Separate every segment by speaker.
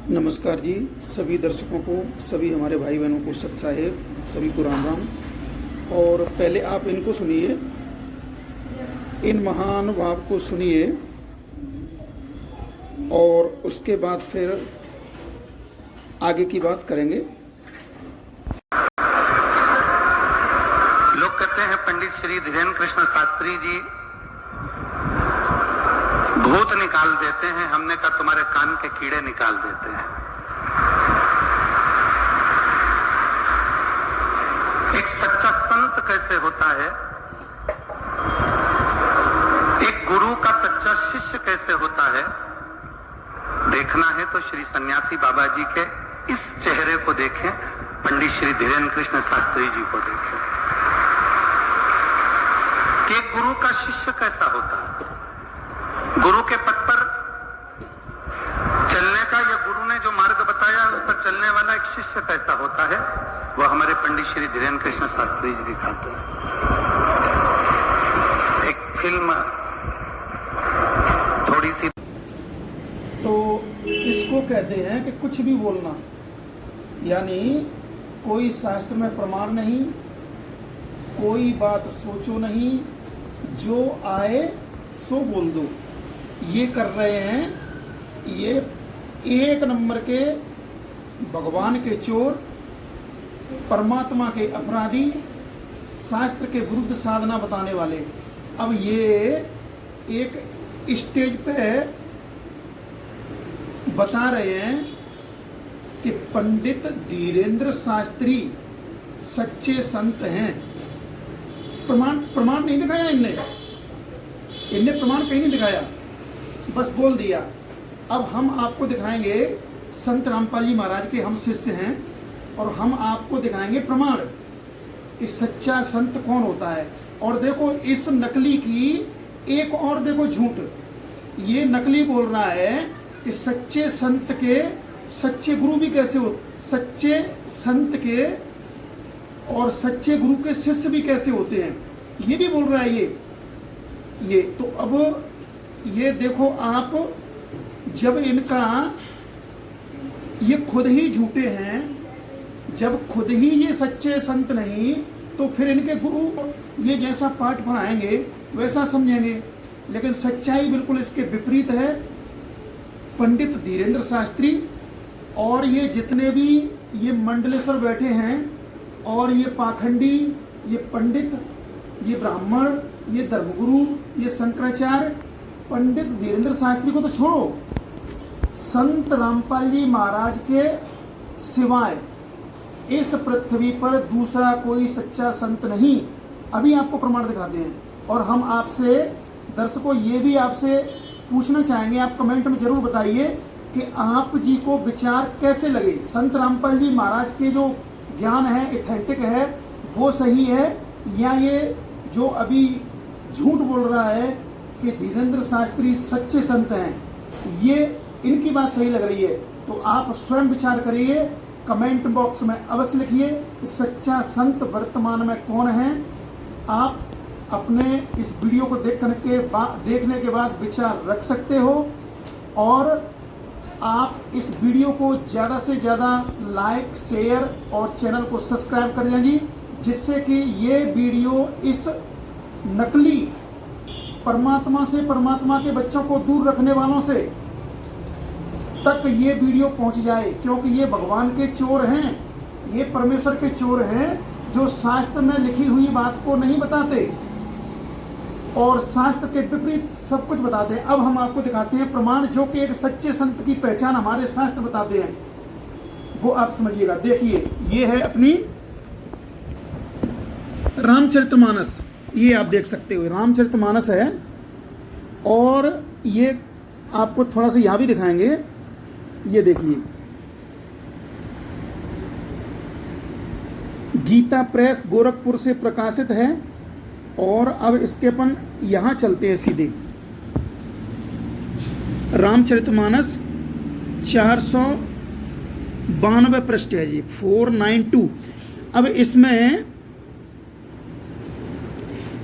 Speaker 1: नमस्कार जी, सभी दर्शकों को, सभी हमारे भाई बहनों को सत साहेब, सभी को राम राम। और पहले आप इनको सुनिए, इन महानुभाव को सुनिए और उसके बाद फिर आगे की बात करेंगे।
Speaker 2: लोग कहते हैं पंडित श्री धीरेन्द्र कृष्ण शास्त्री जी भूत निकाल देते हैं। हमने कहा तुम्हारे कान के कीड़े निकाल देते हैं। एक सच्चा संत कैसे होता है, एक गुरु का सच्चा शिष्य कैसे होता है, देखना है तो श्री सन्यासी बाबा जी के इस चेहरे को देखें, पंडित श्री धीरेन्द्र कृष्ण शास्त्री जी को देखें कि एक गुरु का शिष्य कैसा होता है। गुरु के पथ पर चलने का या गुरु ने जो मार्ग बताया उस पर चलने वाला एक शिष्य कैसा होता है, वह हमारे पंडित श्री धीरेन्द्र कृष्ण शास्त्री जी दिखाते हैं। एक फिल्म थोड़ी सी,
Speaker 1: तो इसको कहते हैं कि कुछ भी बोलना, यानी कोई शास्त्र में प्रमाण नहीं, कोई बात सोचो नहीं, जो आए सो बोल दो। ये कर रहे हैं ये एक नंबर के भगवान के चोर, परमात्मा के अपराधी, शास्त्र के विरुद्ध साधना बताने वाले। अब ये एक स्टेज पे बता रहे हैं कि पंडित धीरेन्द्र शास्त्री सच्चे संत हैं। प्रमाण नहीं दिखाया इनने प्रमाण कहीं नहीं दिखाया, बस बोल दिया। अब हम आपको दिखाएंगे, संत रामपाल जी महाराज के हम शिष्य हैं और हम आपको दिखाएंगे प्रमाण कि सच्चा संत कौन होता है। और देखो इस नकली की एक और देखो झूठ, ये नकली बोल रहा है कि सच्चे संत के सच्चे गुरु भी कैसे हो, सच्चे संत के और सच्चे गुरु के शिष्य भी कैसे होते हैं, ये भी बोल रहा है ये। तो अब ये देखो आप, जब इनका ये खुद ही झूठे हैं, जब खुद ही ये सच्चे संत नहीं, तो फिर इनके गुरु ये जैसा पाठ पढ़ाएंगे वैसा समझेंगे। लेकिन सच्चाई बिल्कुल इसके विपरीत है। पंडित धीरेन्द्र शास्त्री और ये जितने भी ये मंडलेश्वर बैठे हैं और ये पाखंडी, ये पंडित, ये ब्राह्मण, ये धर्मगुरु, ये शंकराचार्य, पंडित धीरेन्द्र शास्त्री को तो छोड़ो, संत रामपाल जी महाराज के सिवाय इस पृथ्वी पर दूसरा कोई सच्चा संत नहीं। अभी आपको प्रमाण दिखाते हैं। और हम आपसे दर्शकों ये भी आपसे पूछना चाहेंगे, आप कमेंट में जरूर बताइए कि आप जी को विचार कैसे लगे। संत रामपाल जी महाराज के जो ज्ञान है, एथेंटिक है, वो सही है, या ये जो अभी झूठ बोल रहा है कि धीरेन्द्र शास्त्री सच्चे संत हैं, ये इनकी बात सही लग रही है। तो आप स्वयं विचार करिए, कमेंट बॉक्स में अवश्य लिखिए कि सच्चा संत वर्तमान में कौन है। आप अपने इस वीडियो को देखने के बाद विचार रख सकते हो। और आप इस वीडियो को ज़्यादा से ज़्यादा लाइक, शेयर और चैनल को सब्सक्राइब कर लें जी, जिससे कि ये वीडियो इस नकली परमात्मा से, परमात्मा के बच्चों को दूर रखने वालों से तक ये वीडियो पहुंच जाए। क्योंकि ये भगवान के चोर हैं, ये परमेश्वर के चोर हैं, जो शास्त्र में लिखी हुई बात को नहीं बताते और शास्त्र के विपरीत सब कुछ बताते हैं। अब हम आपको दिखाते हैं प्रमाण, जो कि एक सच्चे संत की पहचान हमारे शास्त्र बताते हैं, वो आप समझिएगा। देखिए, ये है अपनी रामचरितमानस, ये आप देख सकते हो, रामचरितमानस है। और ये आपको थोड़ा सा यहाँ भी दिखाएंगे, ये देखिए, गीता प्रेस गोरखपुर से प्रकाशित है। और अब इसके अपन यहाँ चलते हैं सीधे, रामचरितमानस 492 पृष्ठ है जी, 492। अब इसमें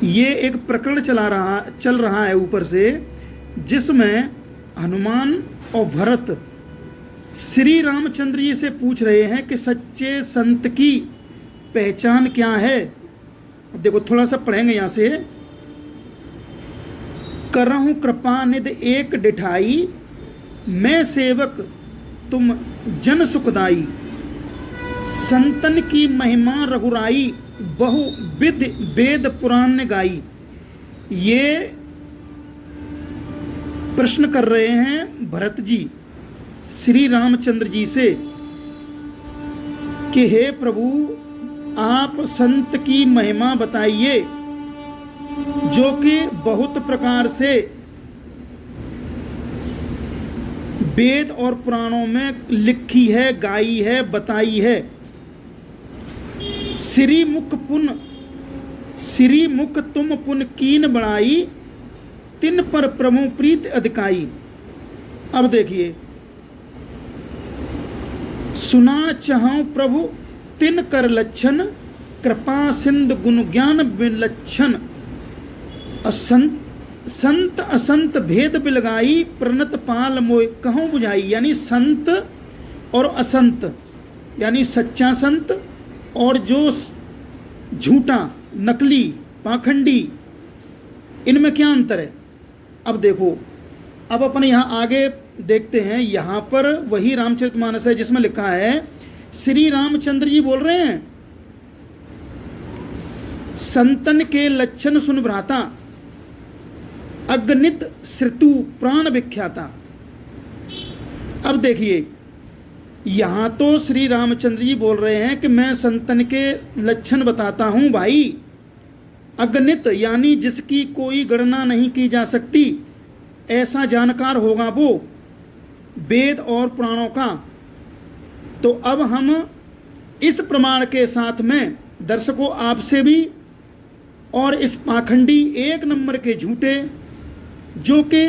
Speaker 1: ये एक प्रकरण चल रहा है ऊपर से, जिसमें हनुमान और भरत श्री रामचंद्र जी से पूछ रहे हैं कि सच्चे संत की पहचान क्या है। देखो थोड़ा सा पढ़ेंगे यहां से। करहूं कृपा निध एक डिठाई, मैं सेवक तुम जन सुखदाई। संतन की महिमा रघुराई, बहु विध वेद पुराण ने गाई। ये प्रश्न कर रहे हैं भरत जी श्री रामचंद्र जी से कि हे प्रभु, आप संत की महिमा बताइए जो कि बहुत प्रकार से वेद और पुराणों में लिखी है, गाई है, बताई है। श्री मुख तुम पुन कीन बढ़ाई, तिन पर प्रभु प्रीत अधिकाई। अब देखिए, सुना चाहूं प्रभु तिन कर लक्षण, कृपा सिंध गुण ज्ञान विलक्षण। संत असंत भेद बिलगाई, प्रणत पाल मोय कहूं बुझाई। यानी संत और असंत, यानी सच्चा संत और जो झूठा, नकली, पाखंडी, इनमें क्या अंतर है। अब देखो, अब अपन यहाँ आगे देखते हैं। यहाँ पर वही रामचरितमानस है जिसमें लिखा है, श्री रामचंद्र जी बोल रहे हैं, संतन के लक्षण सुन भ्राता, अगणित श्रुतु प्राण विख्याता। अब देखिए, यहां तो श्री रामचंद्र जी बोल रहे हैं कि मैं संतन के लक्षण बताता हूं भाई। अगणित यानी जिसकी कोई गणना नहीं की जा सकती, ऐसा जानकार होगा वो वेद और पुराणों का। तो अब हम इस प्रमाण के साथ में दर्शकों आपसे भी और इस पाखंडी एक नंबर के झूठे जो कि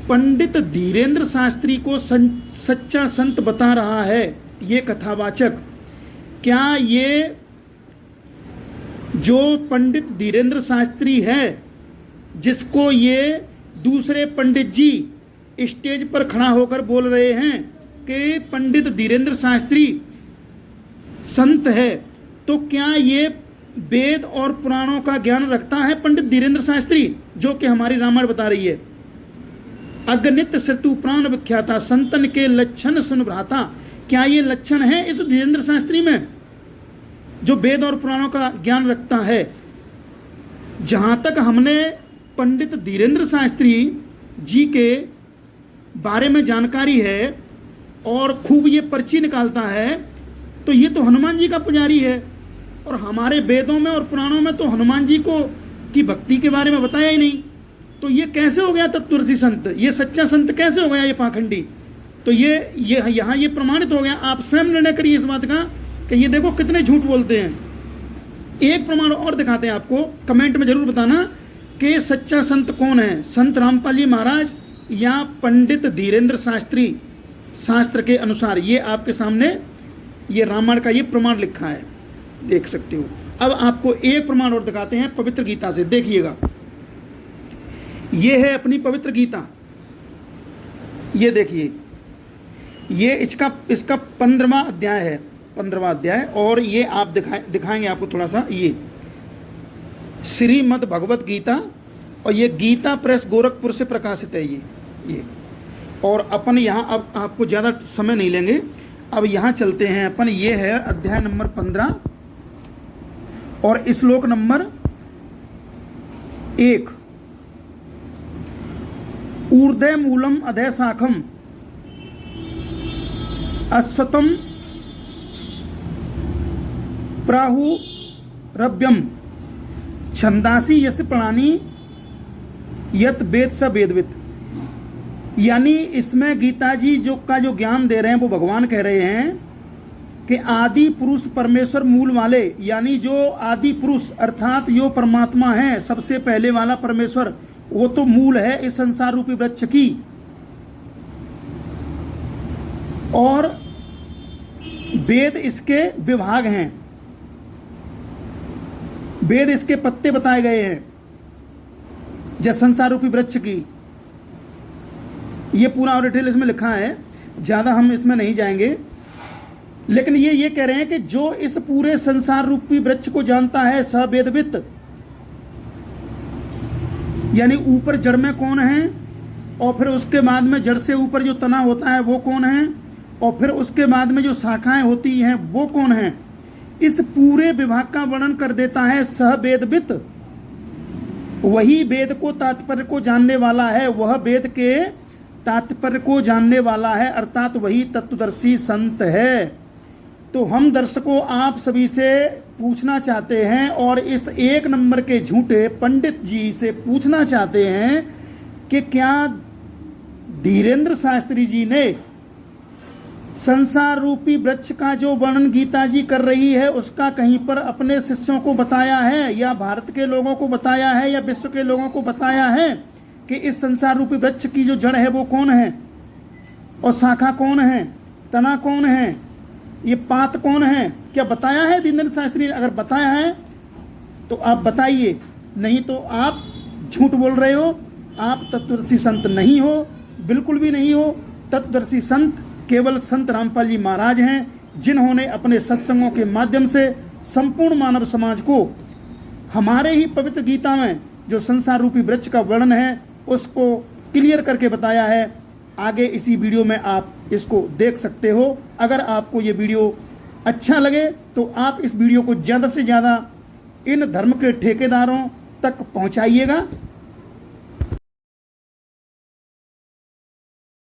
Speaker 1: पंडित धीरेन्द्र शास्त्री को सच्चा संत बता रहा है, ये कथावाचक, क्या ये जो पंडित धीरेन्द्र शास्त्री है जिसको ये दूसरे पंडित जी स्टेज पर खड़ा होकर बोल रहे हैं कि पंडित धीरेन्द्र शास्त्री संत है, तो क्या ये वेद और पुराणों का ज्ञान रखता है पंडित धीरेन्द्र शास्त्री जो कि हमारी रामायण बता रही है। अगणित श्रुतु प्राण विख्याता, संतन के लक्षण सुन भ्राता। क्या ये लक्षण है इस धीरेन्द्र शास्त्री में जो वेद और पुराणों का ज्ञान रखता है। जहां तक हमने पंडित धीरेन्द्र शास्त्री जी के बारे में जानकारी है और खूब ये पर्ची निकालता है, तो ये तो हनुमान जी का पुजारी है। और हमारे वेदों में और पुराणों में तो हनुमान जी को की भक्ति के बारे में बताया ही नहीं। तो ये कैसे हो गया तत्वदर्शी संत, ये सच्चा संत कैसे हो गया ये पाखंडी। तो ये यहाँ ये प्रमाणित हो गया। आप स्वयं निर्णय करिए इस बात का कि ये देखो कितने झूठ बोलते हैं। एक प्रमाण और दिखाते हैं आपको, कमेंट में जरूर बताना कि सच्चा संत कौन है, संत रामपाल जी महाराज या पंडित धीरेन्द्र शास्त्री शास्त्र के अनुसार। ये आपके सामने ये रामायण का ये प्रमाण लिखा है, देख सकते हो। अब आपको एक प्रमाण और दिखाते हैं पवित्र गीता से, देखिएगा। ये है अपनी पवित्र गीता, ये देखिए, ये इसका 15वां अध्याय है, 15वां अध्याय। और ये आप दिखाएंगे आपको थोड़ा सा, ये श्रीमद् भगवत गीता, और ये गीता प्रेस गोरखपुर से प्रकाशित है ये। और अपन यहाँ अब आपको ज़्यादा समय नहीं लेंगे, अब यहाँ चलते हैं अपन। ये है अध्याय नंबर 15 और श्लोक नंबर 1। ऊर्ध्व मूलम अधः शाखम अश्वत्थम प्राहुरव्यम छंदासी यस्य प्राणी यत वेद स वेदवित। यानी इसमें गीता जी जो ज्ञान दे रहे हैं वो भगवान कह रहे हैं कि आदि पुरुष परमेश्वर मूल वाले, यानी जो आदि पुरुष अर्थात जो परमात्मा है, सबसे पहले वाला परमेश्वर, वो तो मूल है इस संसार रूपी वृक्ष की। और वेद इसके विभाग हैं, वेद इसके पत्ते बताए गए हैं जैसे संसार रूपी वृक्ष की। ये पूरा और डिटेल इसमें लिखा है। ज़्यादा हम इसमें नहीं जाएंगे, लेकिन ये कह रहे हैं कि जो इस पूरे संसार रूपी वृक्ष को जानता है स वेदवित, यानी ऊपर जड़ में कौन है, और फिर उसके बाद में जड़ से ऊपर जो तना होता है वो कौन है, और फिर उसके बाद में जो शाखाएं होती हैं वो कौन है, इस पूरे विभाग का वर्णन कर देता है सह वेदवित। वही वेद को तात्पर्य को जानने वाला है, वह वेद के तात्पर्य को जानने वाला है, अर्थात वही तत्वदर्शी संत है। तो हम दर्शकों आप सभी से पूछना चाहते हैं और इस 1 नंबर के झूठे पंडित जी से पूछना चाहते हैं कि क्या धीरेन्द्र शास्त्री जी ने संसार रूपी वृक्ष का जो वर्णन गीता जी कर रही है उसका कहीं पर अपने शिष्यों को बताया है, या भारत के लोगों को बताया है, या विश्व के लोगों को बताया है कि इस संसार रूपी वृक्ष की जो जड़ है वो कौन है, और शाखा कौन है, तना कौन है, ये पात कौन है? क्या बताया है धीरेन्द्र शास्त्री ने? अगर बताया है तो आप बताइए, नहीं तो आप झूठ बोल रहे हो, आप तत्वदर्शी संत नहीं हो, बिल्कुल भी नहीं हो। तत्वदर्शी संत केवल संत रामपाल जी महाराज हैं, जिन्होंने अपने सत्संगों के माध्यम से संपूर्ण मानव समाज को हमारे ही पवित्र गीता में जो संसार रूपी वृक्ष का वर्णन है उसको क्लियर करके बताया है। आगे इसी वीडियो में आप इसको देख सकते हो। अगर आपको ये वीडियो अच्छा लगे तो आप इस वीडियो को ज़्यादा से ज़्यादा इन धर्म के ठेकेदारों तक पहुंचाइएगा।